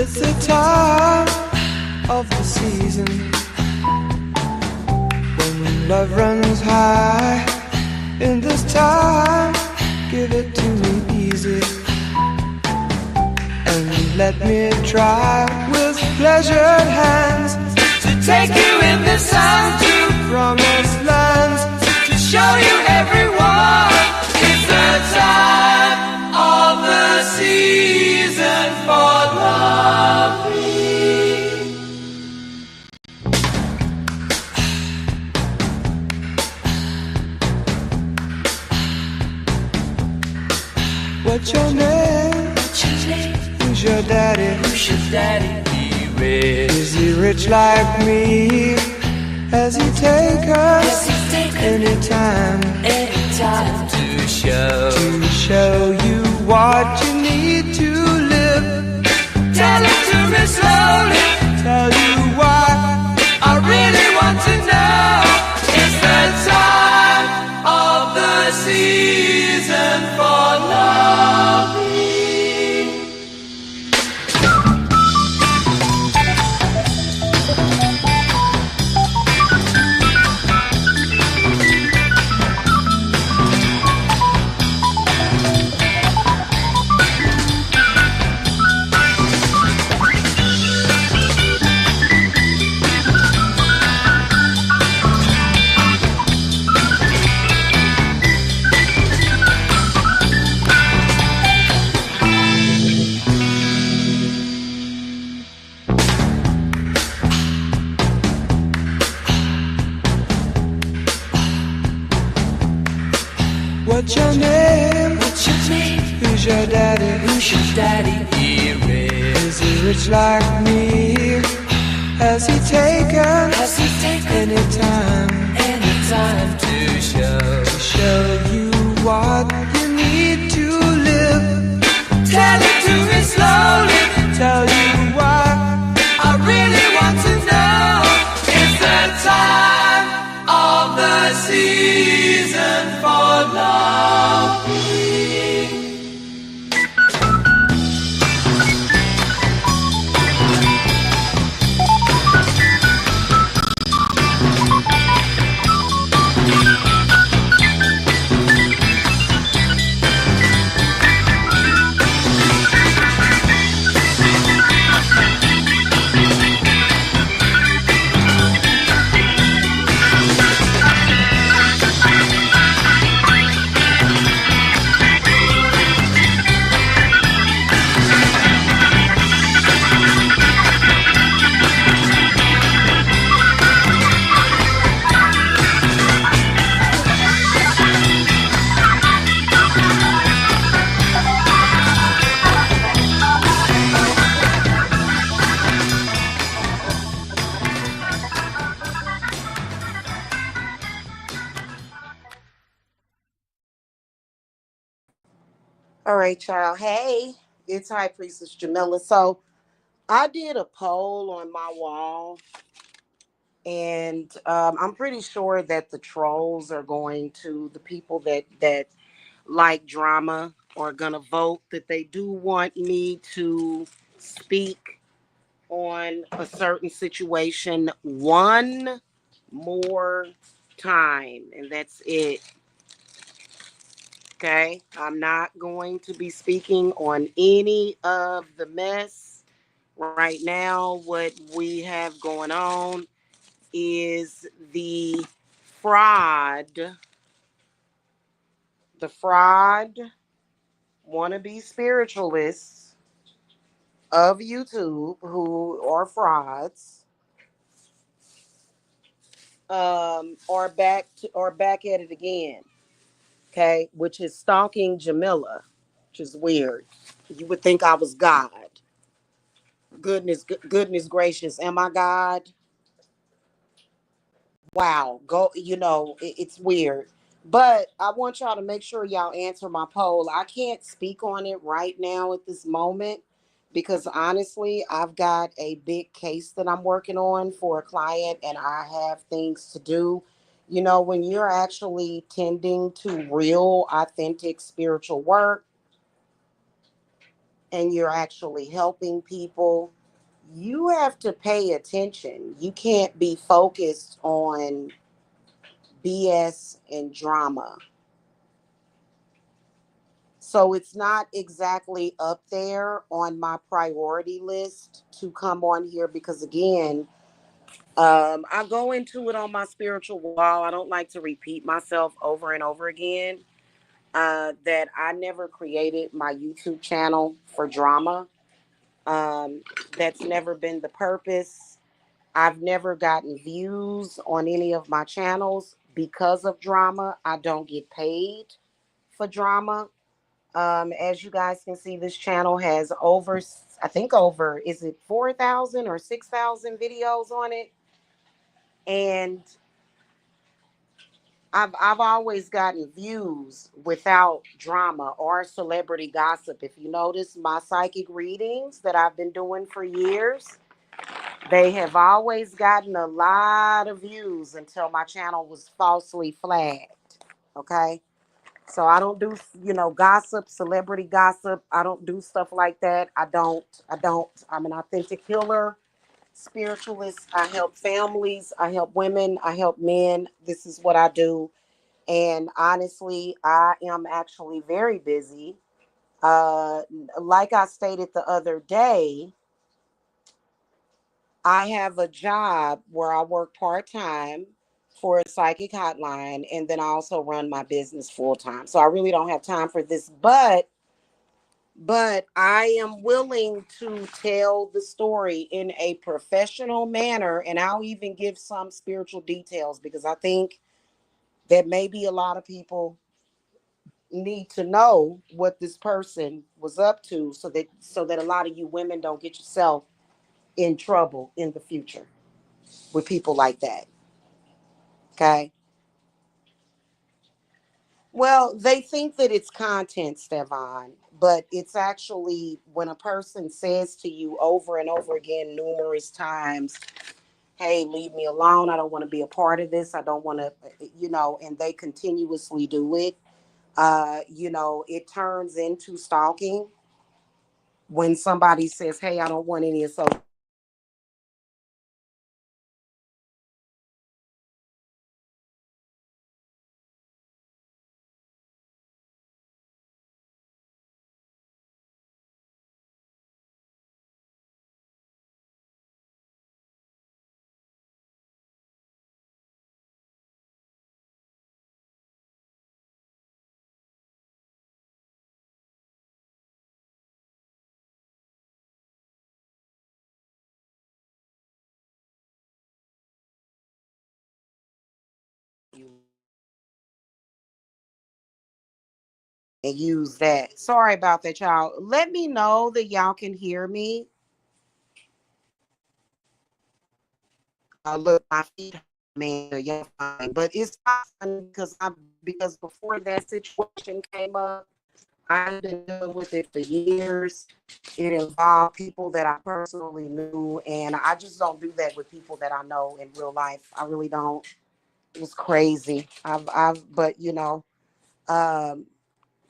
It's the time of the season when love runs high. In this time, give it to me easy and let me try with pleasured hands to take you in the sun to promised lands, to show you everyone. It's the time of the season for loving. What's your name? Who's your daddy? Is he rich like me? Has he take us anytime to show you what you need to live? Tell it to me slowly, tell you why I really want to know. It's the time of the season for loving. What's your name? Who's your daddy? Is he rich like me? Has he taken anytime to show you what you need to live? Tell it to me slowly, tell you why I really want to know. It's the time of the season for loving. All right, child. Hey, it's High Priestess Jamila. So I did a poll on my wall, and I'm pretty sure that the trolls are going to the people that like drama are gonna vote that they do want me to speak on a certain situation one more time, and that's it. Okay, I'm not going to be speaking on any of the mess right now. What we have going on is fraud, the fraud wannabe spiritualists of YouTube who are frauds, are back at it again. Okay, which is stalking Jamila, which is weird. You would think I was God. Goodness gracious, am I God? Wow, go. It's weird, but I want y'all to make sure y'all answer my poll. I can't speak on it right now at this moment because honestly, I've got a big case that I'm working on for a client, and I have things to do. When you're actually tending to real, authentic spiritual work and you're actually helping people, you have to pay attention. You can't be focused on BS and drama. So it's not exactly up there on my priority list to come on here because, again, I go into it on my spiritual wall. I don't like to repeat myself over and over again. That I never created my YouTube channel for drama. Um, that's never been the purpose. I've never gotten views on any of my channels because of drama. I don't get paid for drama. As you guys can see, this channel has over, I think over, is it 4,000 or 6,000 videos on it? And I've always gotten views without drama or celebrity gossip. If you notice my psychic readings that I've been doing for years, they have always gotten a lot of views until my channel was falsely flagged. Okay? So I don't do, gossip, celebrity gossip. I don't do stuff like that. I don't. I'm an authentic healer, spiritualist. I help families. I help women. I help men. This is what I do. And honestly, I am actually very busy. Uh, like I stated the other day, I have a job where I work part time for a psychic hotline, and then I also run my business full time. So I really don't have time for this, but I am willing to tell the story in a professional manner, and I'll even give some spiritual details because I think that maybe a lot of people need to know what this person was up to so that a lot of you women don't get yourself in trouble in the future with people like that. Okay. Well, they think that it's content, Stefan, but it's actually when a person says to you over and over again, numerous times, hey, leave me alone. I don't want to be a part of this. I don't want to, and they continuously do it. It turns into stalking when somebody says, hey, I don't want any association. And use that. Sorry about that, y'all. Let me know that y'all can hear me. Look, my feet, man, y'all fine, but it's not funny because before that situation came up, I've been dealing with it for years. It involved people that I personally knew, and I just don't do that with people that I know in real life. I really don't. It was crazy. But um,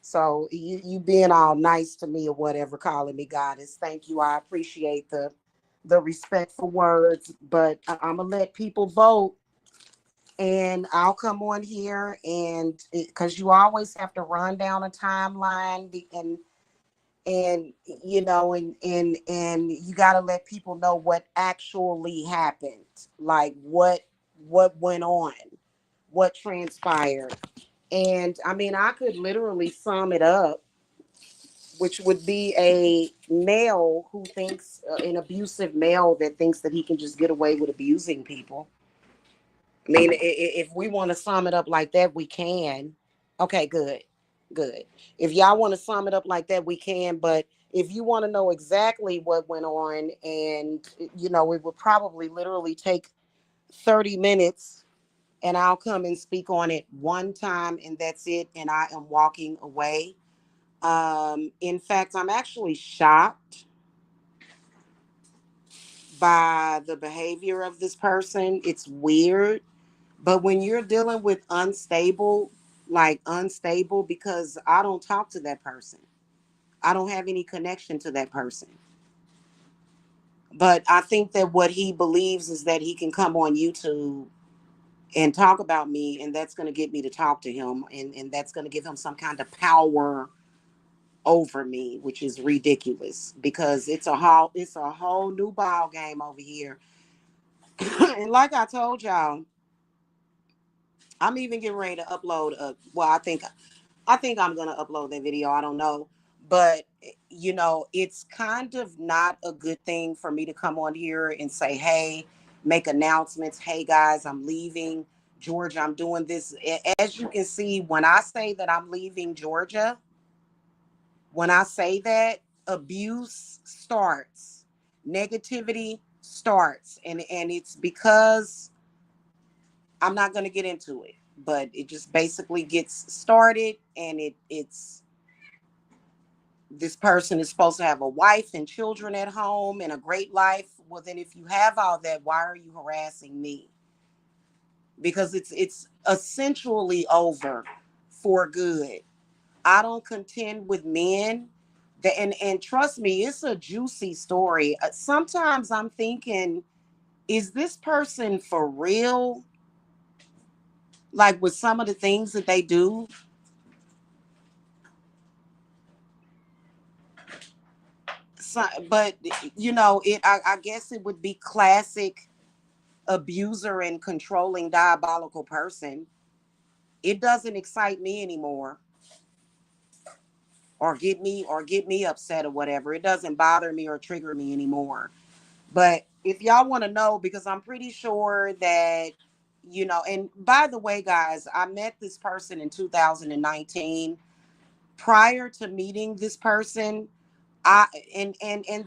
so you being all nice to me or whatever, calling me goddess. Thank you. I appreciate the respectful words, but I'm gonna let people vote, and I'll come on here and because you always have to run down a timeline and and you got to let people know what actually happened, like what went on, what transpired. And I mean, I could literally sum it up, which would be a male who thinks an abusive male that thinks that he can just get away with abusing people. I mean, if we want to sum it up like that, we can. Okay, good, good. If y'all want to sum it up like that, we can. But if you want to know exactly what went on, and it would probably literally take 30 minutes, and I'll come and speak on it one time, and that's it. And I am walking away. In fact, I'm actually shocked by the behavior of this person. It's weird. But when you're dealing with unstable, like unstable, because I don't talk to that person. I don't have any connection to that person. But I think that what he believes is that he can come on YouTube and talk about me, and that's going to get me to talk to him, and that's going to give him some kind of power over me, which is ridiculous because it's a whole new ball game over here. And like I told y'all, I'm even getting ready to upload a well, I think I'm gonna upload that video. I don't know. But it's kind of not a good thing for me to come on here and say, hey, make announcements. Hey guys, I'm leaving Georgia. I'm doing this. As you can see, when I say that I'm leaving Georgia, when I say that, abuse starts, negativity starts, and it's because I'm not going to get into it, but it just basically gets started, and it's this person is supposed to have a wife and children at home and a great life. Well, then if you have all that, why are you harassing me? Because it's essentially over for good. I don't contend with men that, and trust me, it's a juicy story. Sometimes I'm thinking, is this person for real? Like with some of the things that they do. So, but I guess it would be classic abuser and controlling diabolical person. It doesn't excite me anymore, or get me upset or whatever. It doesn't bother me or trigger me anymore. But if y'all want to know, because I'm pretty sure that, and by the way, guys, I met this person in 2019. Prior to meeting this person, I and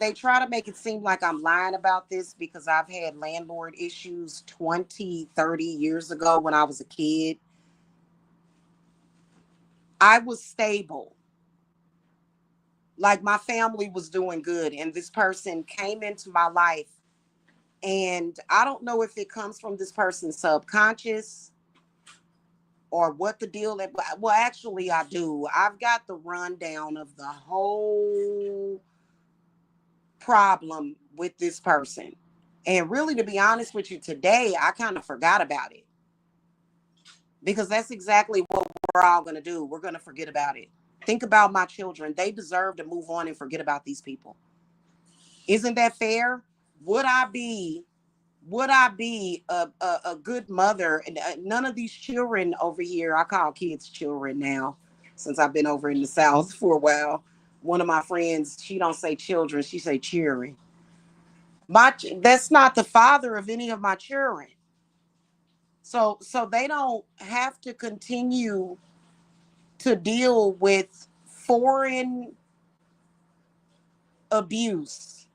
they try to make it seem like I'm lying about this because I've had landlord issues 20, 30 years ago when I was a kid. I was stable. Like my family was doing good, and this person came into my life, and I don't know if it comes from this person's subconscious or what the deal is. Well, actually I do. I've got the rundown of the whole problem with this person. And really, to be honest with you, today I kind of forgot about it because that's exactly what we're all going to do. We're going to forget about it. Think about my children. They deserve to move on and forget about these people. Isn't that fair? Would I be a good mother? And none of these children over here, I call kids children now, since I've been over in the South for a while. One of my friends, she don't say children, she say cheering. That's not the father of any of my children. So they don't have to continue to deal with foreign abuse.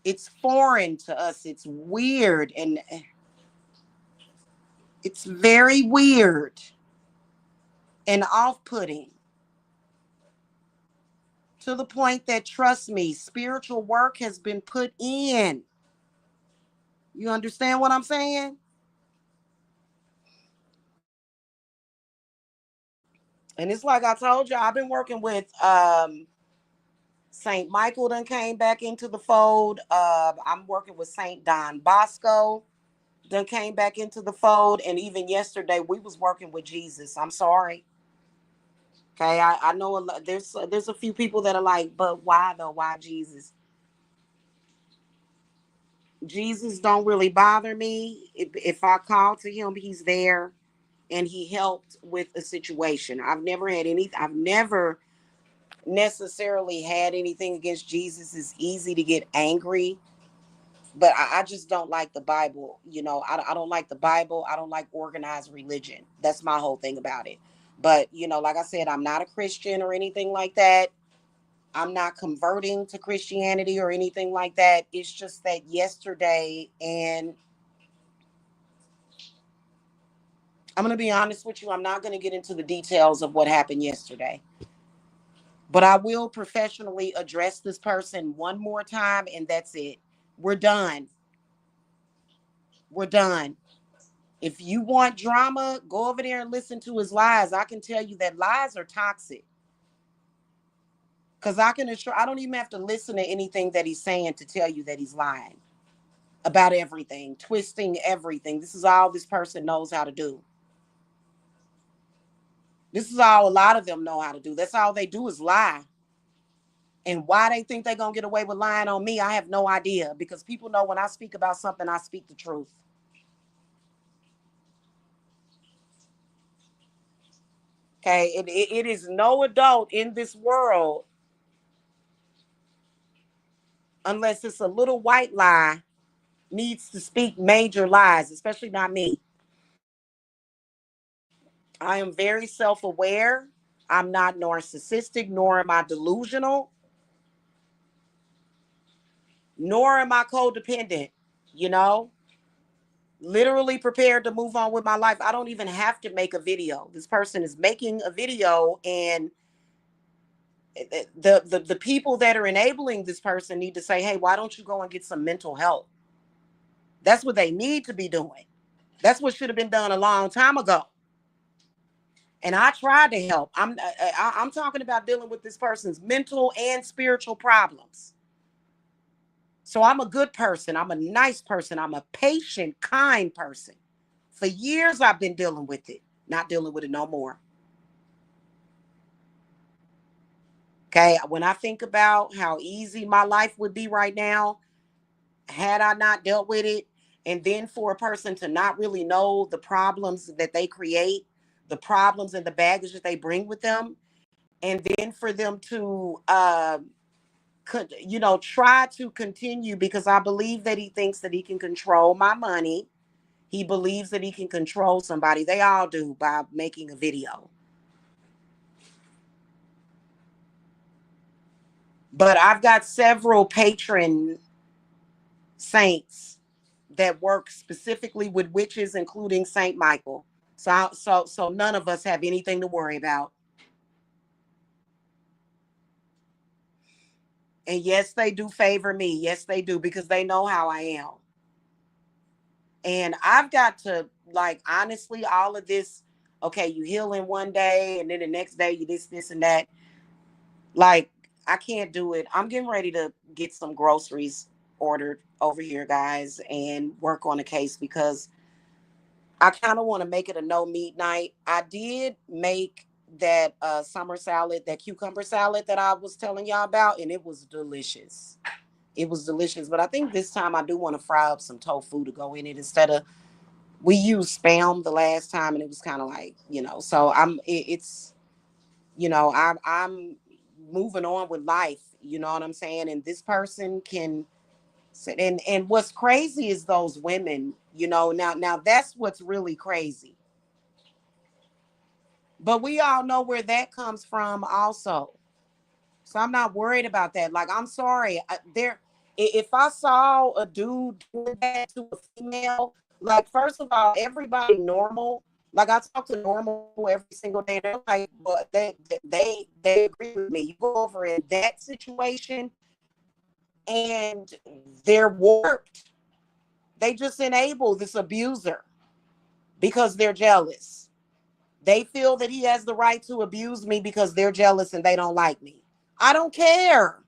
It's foreign to us. It's weird, and it's very weird and off-putting, to the point that, trust me, spiritual work has been put in. You understand what I'm saying? And it's like I told you, I've been working with Saint Michael done came back into the fold. I'm working with Saint Don Bosco done came back into the fold, and even yesterday we was working with Jesus. I'm sorry. Okay, I know there's a few people that are like, but why though? Why Jesus? Jesus don't really bother me. If I call to him, he's there, and he helped with a situation. I've never necessarily had anything against Jesus. It's easy to get angry, but I just don't like the Bible. I don't like the Bible. I don't like organized religion. That's my whole thing about it. But, like I said, I'm not a Christian or anything like that. I'm not converting to Christianity or anything like that. It's just that yesterday, and I'm going to be honest with you, I'm not going to get into the details of what happened yesterday. But I will professionally address this person one more time, and that's it. We're done. We're done. If you want drama, go over there and listen to his lies. I can tell you that lies are toxic. Because I can assure, I don't even have to listen to anything that he's saying to tell you that he's lying about everything, twisting everything. This is all this person knows how to do. This is all a lot of them know how to do. That's all they do is lie. And why they think they're going to get away with lying on me, I have no idea. Because people know when I speak about something, I speak the truth. Okay, it is no adult in this world, unless it's a little white lie, needs to speak major lies, especially not me. I am very self aware. I'm not narcissistic, nor am I delusional, nor am I codependent. You know, literally prepared to move on with my life. I don't even have to make a video. This person is making a video, and the people that are enabling this person need to say, hey, why don't you go and get some mental help? That's what they need to be doing. That's what should have been done a long time ago. And I tried to help. I'm talking about dealing with this person's mental and spiritual problems. So I'm a good person. I'm a nice person. I'm a patient, kind person. For years I've been dealing with it. Not dealing with it no more. Okay, when I think about how easy my life would be right now, had I not dealt with it, and then for a person to not really know the problems that they create, the problems and the baggage that they bring with them, and then for them to, try to continue, because I believe that he thinks that he can control my money. He believes that he can control somebody. They all do by making a video. But I've got several patron saints that work specifically with witches, including Saint Michael. So none of us have anything to worry about. And yes, they do favor me. Yes, they do, because they know how I am. And I've got to, like, honestly, all of this, okay, you heal in one day and then the next day you this, and that. Like, I can't do it. I'm getting ready to get some groceries ordered over here, guys, and work on a case, because I kind of want to make it a no meat night. I did make that summer salad, that cucumber salad that I was telling y'all about, and it was delicious. It was delicious. But I think this time I do want to fry up some tofu to go in it, instead of, we used spam the last time, and it was kind of like, so it's, I'm moving on with life. You know what I'm saying? And this person can, and what's crazy is those women, now that's what's really crazy. But we all know where that comes from also. So I'm not worried about that. Like, I'm sorry. If I saw a dude doing that to a female, like, first of all, everybody normal. Like, I talk to normal every single day. They're like, but they agree with me. You go over in that situation, and they're warped. They just enable this abuser because they're jealous. They feel that he has the right to abuse me because they're jealous and they don't like me. I don't care.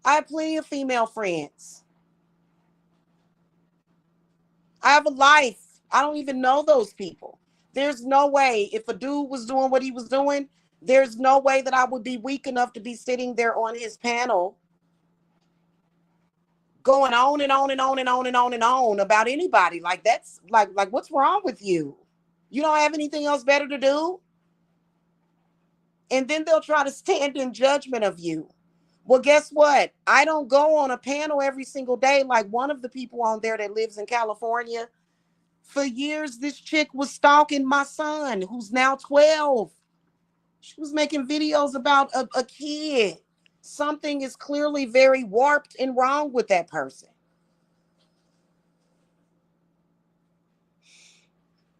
I have plenty of female friends. I have a life. I don't even know those people. There's no way, if a dude was doing what he was doing, there's no way that I would be weak enough to be sitting there on his panel going on and on and on and on and on and on about anybody. Like, that's like what's wrong with you? You don't have anything else better to do? And then they'll try to stand in judgment of you. Well, guess what? I don't go on a panel every single day like one of the people on there that lives in California. For years, this chick was stalking my son, who's now 12. She was making videos about a kid. Something is clearly very warped and wrong with that person.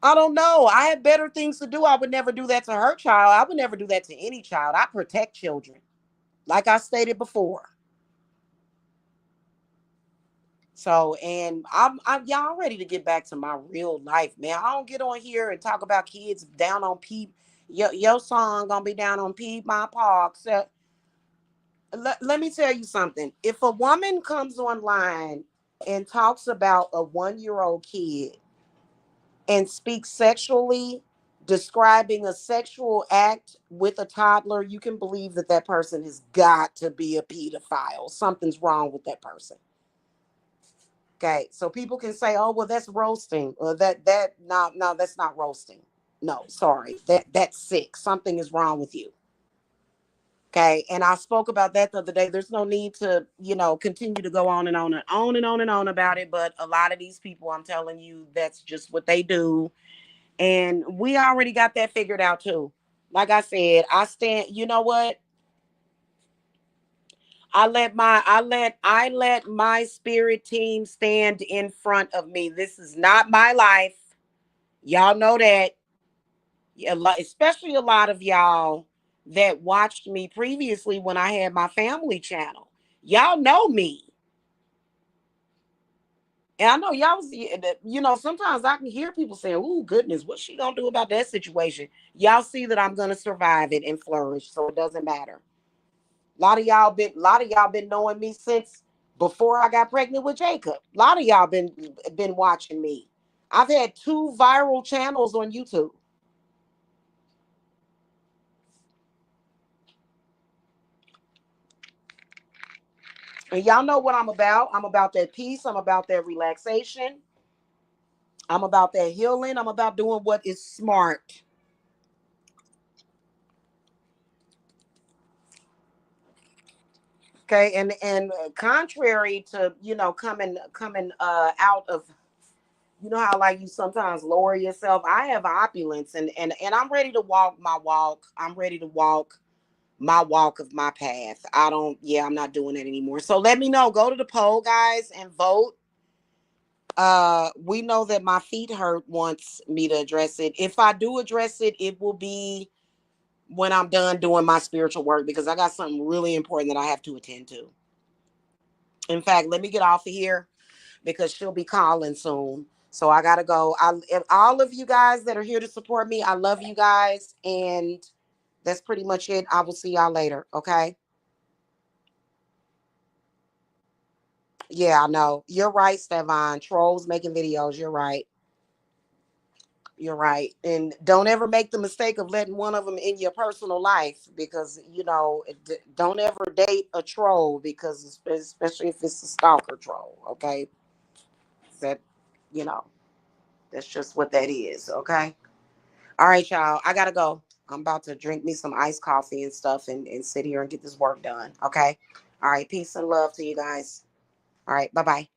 I don't know. I had better things to do. I would never do that to her child. I would never do that to any child. I protect children, like I stated before. So, and y'all ready to get back to my real life, man. I don't get on here and talk about kids down on Your song gonna be down on Piedmont Park. So let me tell you something. If a woman comes online and talks about a 1-year-old kid and speaks sexually, describing a sexual act with a toddler, you can believe that that person has got to be a pedophile. Something's wrong with that person. Okay, so people can say, "Oh, well, that's roasting," or no, that's not roasting. No, sorry, that's sick. Something is wrong with you. Okay, and I spoke about that the other day. There's no need to, continue to go on and on and on and on and on about it. But a lot of these people, I'm telling you, that's just what they do, and we already got that figured out too. Like I said, I stand. You know what? I let my spirit team stand in front of me. This is not my life. Y'all know that. Especially a lot of y'all that watched me previously when I had my family channel. Y'all know me. And I know y'all was, sometimes I can hear people saying, "Oh goodness, what's she gonna do about that situation?" Y'all see that I'm gonna survive it and flourish, so it doesn't matter. A lot of y'all been knowing me since before I got pregnant with Jacob. A lot of y'all been watching me. I've had 2 viral channels on YouTube. And y'all know what I'm about. I'm about that peace. I'm about that relaxation. I'm about that healing. I'm about doing what is smart. Okay, and contrary to coming out of, how like you sometimes lower yourself. I have opulence, and I'm ready to walk my walk. I'm ready to walk my walk of my path. I'm not doing that anymore. So let me know. Go to the poll, guys, and vote. We know that my feet hurt wants me to address it. If I do address it, it will be when I'm done doing my spiritual work, because I got something really important that I have to attend to. In fact, let me get off of here because she'll be calling soon. So I gotta go. All of you guys that are here to support me, I love you guys, and that's pretty much it. I will see y'all later. Okay. Yeah, I know. You're right, Stefan. Trolls making videos. You're right. You're right. And don't ever make the mistake of letting one of them in your personal life, because, don't ever date a troll, because especially if it's a stalker troll. Okay. That, you know, that's just what that is. Okay. All right, y'all. I got to go. I'm about to drink me some iced coffee and stuff, and sit here and get this work done. Okay. All right. Peace and love to you guys. All right. Bye bye.